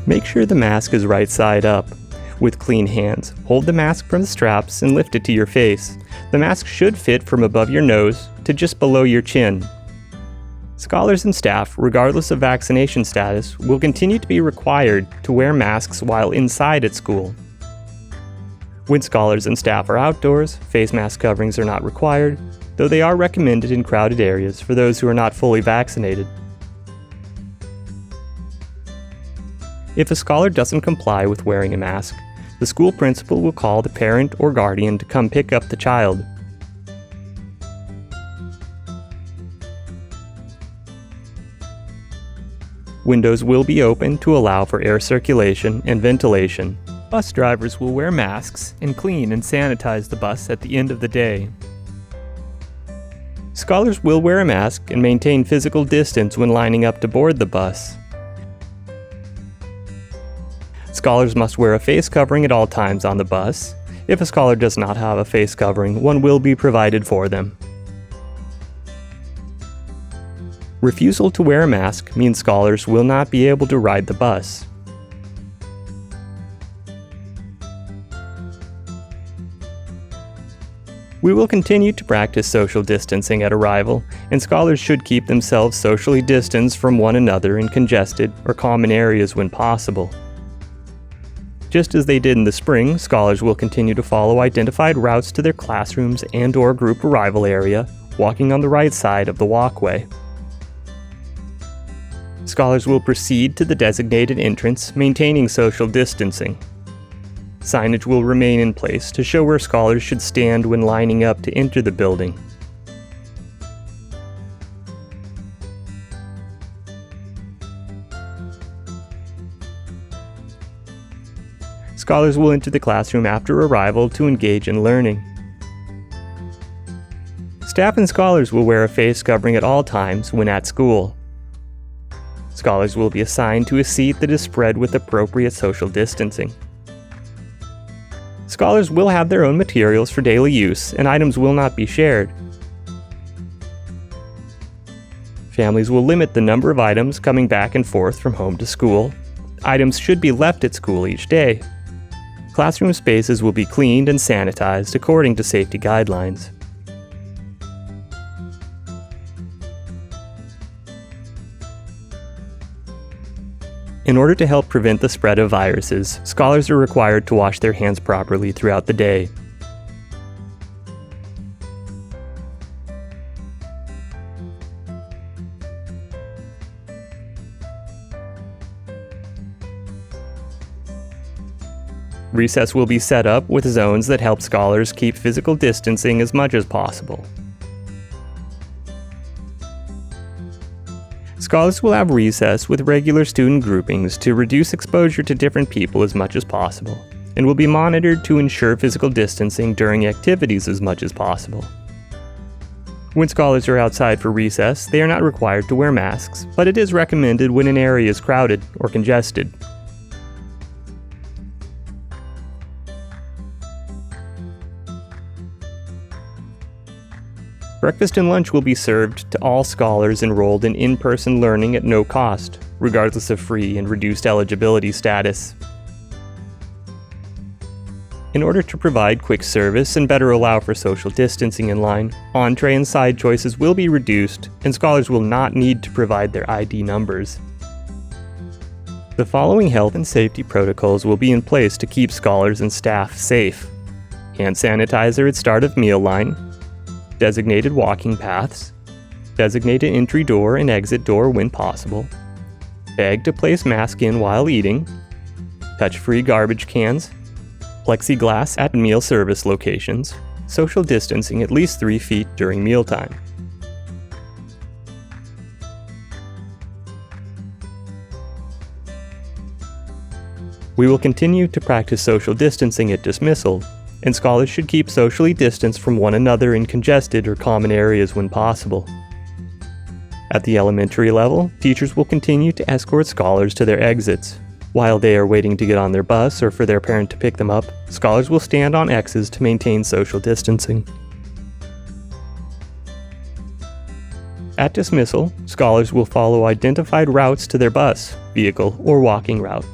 Make sure the mask is right side up. With clean hands, hold the mask from the straps and lift it to your face. The mask should fit from above your nose to just below your chin. Scholars and staff, regardless of vaccination status, will continue to be required to wear masks while inside at school. When scholars and staff are outdoors, face mask coverings are not required, though they are recommended in crowded areas for those who are not fully vaccinated. If a scholar doesn't comply with wearing a mask, the school principal will call the parent or guardian to come pick up the child. Windows will be open to allow for air circulation and ventilation. Bus drivers will wear masks and clean and sanitize the bus at the end of the day. Scholars will wear a mask and maintain physical distance when lining up to board the bus. Scholars must wear a face covering at all times on the bus. If a scholar does not have a face covering, one will be provided for them. Refusal to wear a mask means scholars will not be able to ride the bus. We will continue to practice social distancing at arrival, and scholars should keep themselves socially distanced from one another in congested or common areas when possible. Just as they did in the spring, scholars will continue to follow identified routes to their classrooms and/or group arrival area, walking on the right side of the walkway. Scholars will proceed to the designated entrance, maintaining social distancing. Signage will remain in place to show where scholars should stand when lining up to enter the building. Scholars will enter the classroom after arrival to engage in learning. Staff and scholars will wear a face covering at all times when at school. Scholars will be assigned to a seat that is spread with appropriate social distancing. Scholars will have their own materials for daily use, and items will not be shared. Families will limit the number of items coming back and forth from home to school. Items should be left at school each day. Classroom spaces will be cleaned and sanitized according to safety guidelines. In order to help prevent the spread of viruses, scholars are required to wash their hands properly throughout the day. Recess will be set up with zones that help scholars keep physical distancing as much as possible. Scholars will have recess with regular student groupings to reduce exposure to different people as much as possible, and will be monitored to ensure physical distancing during activities as much as possible. When scholars are outside for recess, they are not required to wear masks, but it is recommended when an area is crowded or congested. Breakfast and lunch will be served to all scholars enrolled in in-person learning at no cost, regardless of free and reduced eligibility status. In order to provide quick service and better allow for social distancing in line, entree and side choices will be reduced, and scholars will not need to provide their ID numbers. The following health and safety protocols will be in place to keep scholars and staff safe: hand sanitizer at start of meal line, designated walking paths, designated entry door and exit door when possible, bag to place mask in while eating, touch-free garbage cans, plexiglass at meal service locations, social distancing at least 3 feet during mealtime. We will continue to practice social distancing at dismissal, and scholars should keep socially distanced from one another in congested or common areas when possible. At the elementary level, teachers will continue to escort scholars to their exits. While they are waiting to get on their bus or for their parent to pick them up, scholars will stand on X's to maintain social distancing. At dismissal, scholars will follow identified routes to their bus, vehicle, or walking route.